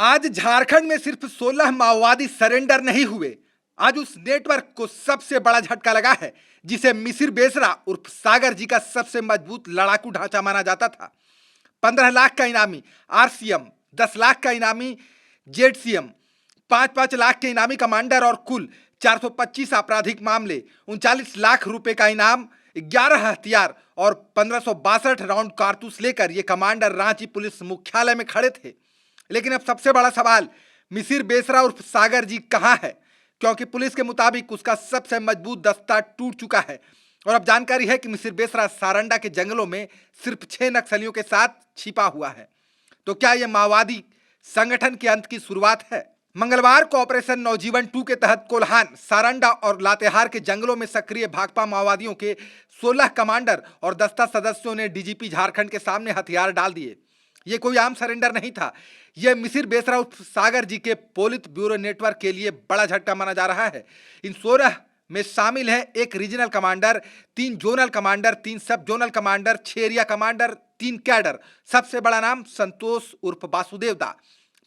आज झारखंड में सिर्फ 16 माओवादी सरेंडर नहीं हुए। आज उस नेटवर्क को सबसे बड़ा झटका लगा है जिसे मिसिर बेसरा उर्फ सागर जी का सबसे मजबूत लड़ाकू ढांचा माना जाता था। 15 लाख का इनामी आरसीएम, 10 लाख का इनामी जेडसीएम, 5-5 लाख के इनामी कमांडर और कुल 425 आपराधिक मामले, 39 लाख रुपए का इनाम, 11 हथियार और 1562 राउंड कारतूस लेकर ये कमांडर रांची पुलिस मुख्यालय में खड़े थे। लेकिन अब सबसे बड़ा सवाल, मिसिर बेसरा उर्फ सागर जी कहां है? क्योंकि पुलिस के मुताबिक उसका सबसे मजबूत दस्ता टूट चुका है और अब जानकारी है कि मिसिर बेसरा सारंडा के जंगलों में सिर्फ 6 नक्सलियों के साथ छिपा हुआ है। तो क्या यह माओवादी संगठन के अंत की शुरुआत है? मंगलवार को ऑपरेशन नवजीवन 2 के तहत कोल्हान, सारंडा और लातेहार के जंगलों में सक्रिय भाकपा माओवादियों के 16 कमांडर और दस्ता सदस्यों ने डीजीपी झारखंड के सामने हथियार डाल दिए। ये कोई आम सरेंडर नहीं था, यह मिसिर बेसरा उर्फ सागर जी के पोलित ब्यूरो नेटवर्क के लिए बड़ा झटका माना जा रहा है। इन 16 में शामिल है 1 रीजनल कमांडर, 3 जोनल कमांडर, 3 सब zonal commander, 6 area commander, 3 cadre. सबसे बड़ा नाम संतोष उर्फ वासुदेव दा,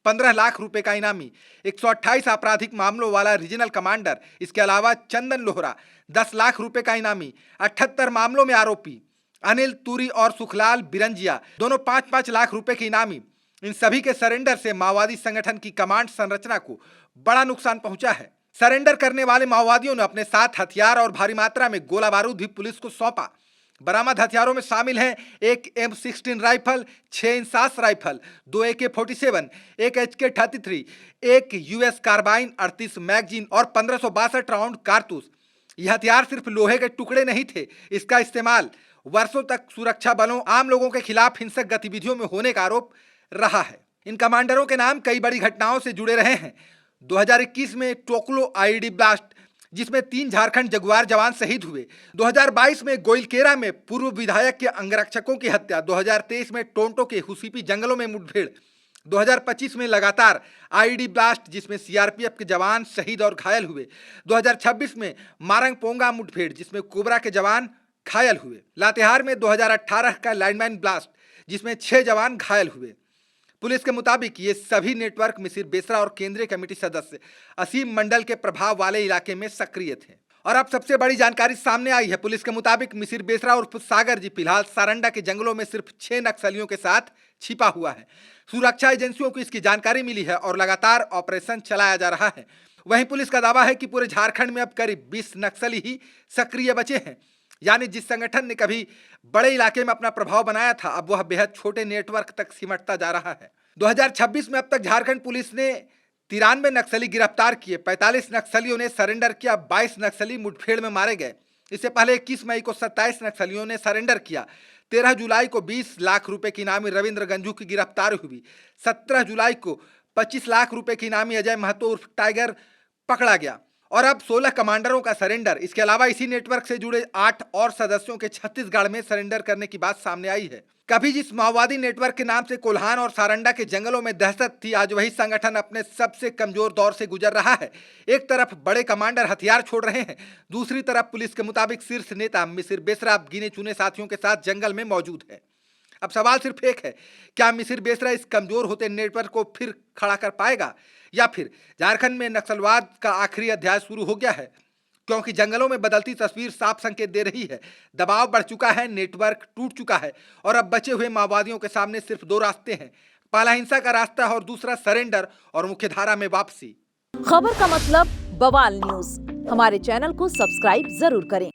15 लाख रुपए का इनामी, 128 आपराधिक मामलों वाला रीजनल कमांडर। इसके अलावा चंदन लोहरा, 10 लाख रुपए का इनामी, 78 मामलों में आरोपी। अनिल तुरी और सुखलाल बिरंजिया, दोनों 5-5 लाख रुपए के इनामी। इन सभी के सरेंडर से माओवादी संगठन की कमांड संरचना को बड़ा नुकसान पहुंचा है। सरेंडर करने वाले माओवादियों ने अपने साथ हथियार और भारी मात्रा में गोला बारूद भी पुलिस को सौंपा। बरामद हथियारों में शामिल हैं 1 M16 rifle, 6 INSAS rifle, 2 AK-47, 1 HK-33, 1 US carbine, 38 magazine और 1562 राउंड कारतूस। यह हथियार सिर्फ लोहे के टुकड़े नहीं थे, इसका इस्तेमाल वर्षों तक सुरक्षा बलों, आम लोगों के खिलाफ हिंसक गतिविधियों में होने का आरोप रहा है। इन कमांडरों के नाम कई बड़ी घटनाओं से जुड़े रहे हैं। 2021 में टोकलो आईडी ब्लास्ट, जिसमें 3 झारखंड जगुआर जवान शहीद हुए। 2022 में गोइलकेरा में पूर्व विधायक के अंगरक्षकों की हत्या। 2023 में टोंटो के हुसीपी जंगलों में मुठभेड़। 2025 में लगातार आईडी ब्लास्ट, जिसमें सीआरपीएफ के जवान शहीद और घायल हुए। 2026 में मारंग पोंगा मुठभेड़, जिसमें कोबरा के जवान घायल हुए। लातेहार में 2018 का लाइनमैन ब्लास्ट, जिसमें 6 जवान घायल हुए। पुलिस के मुताबिक ये सभी नेटवर्क मिसिर बेसरा और केंद्रीय कमेटी सदस्य असीम मंडल के प्रभाव वाले इलाके में सक्रिय थे। और अब सबसे बड़ी जानकारी सामने आई है। पुलिस के मुताबिक मिसिर बेसरा उर्फ सागर जी फिलहाल सारंडा के जंगलों में सिर्फ 6 नक्सलियों के साथ छिपा हुआ है। सुरक्षा एजेंसियों को इसकी जानकारी मिली है और लगातार ऑपरेशन चलाया जा रहा है। वहीं पुलिस का दावा है कि पूरे झारखंड में अब करीब 20 नक्सली ही सक्रिय बचे हैं। यानी जिस संगठन ने कभी बड़े इलाके में अपना प्रभाव बनाया था, अब वह बेहद छोटे नेटवर्क तक सिमटता जा रहा है। 2026 में अब तक झारखंड पुलिस ने 93 नक्सली गिरफ्तार किए, 45 नक्सलियों ने सरेंडर किया, 22 नक्सली मुठभेड़ में मारे गए। इससे पहले 21 मई को 27 नक्सलियों ने सरेंडर किया। 13 जुलाई को 20 लाख रुपए की इनामी रविंद्र गंजू की गिरफ्तारी हुई। 17 जुलाई को 25 लाख रुपए की इनामी अजय महतो उर्फ टाइगर पकड़ा गया। और अब 16 कमांडरों का सरेंडर। इसके अलावा इसी नेटवर्क से जुड़े 8 और सदस्यों के छत्तीसगढ़ में सरेंडर करने की बात सामने आई है। कभी जिस माओवादी नेटवर्क के नाम से कोल्हान और सारंडा के जंगलों में दहशत थी, आज वही संगठन अपने सबसे कमजोर दौर से गुजर रहा है। एक तरफ बड़े कमांडर हथियार छोड़ रहे हैं, दूसरी तरफ पुलिस के मुताबिक शीर्ष नेता मिसिर बेसरा गिने चुने साथियों के साथ जंगल में मौजूद है। अब सवाल सिर्फ एक है, क्या मिसिर बेसरा इस कमजोर होते नेटवर्क को फिर खड़ा कर पाएगा या फिर झारखंड में नक्सलवाद का आखिरी अध्याय शुरू हो गया है? क्योंकि जंगलों में बदलती तस्वीर साफ संकेत दे रही है। दबाव बढ़ चुका है, नेटवर्क टूट चुका है और अब बचे हुए माओवादियों के सामने सिर्फ 2 रास्ते हैं। पहला हिंसा का रास्ता और दूसरा सरेंडर और मुख्यधारा में वापसी। खबर का मतलब बवाल न्यूज। हमारे चैनल को सब्सक्राइब जरूर करें।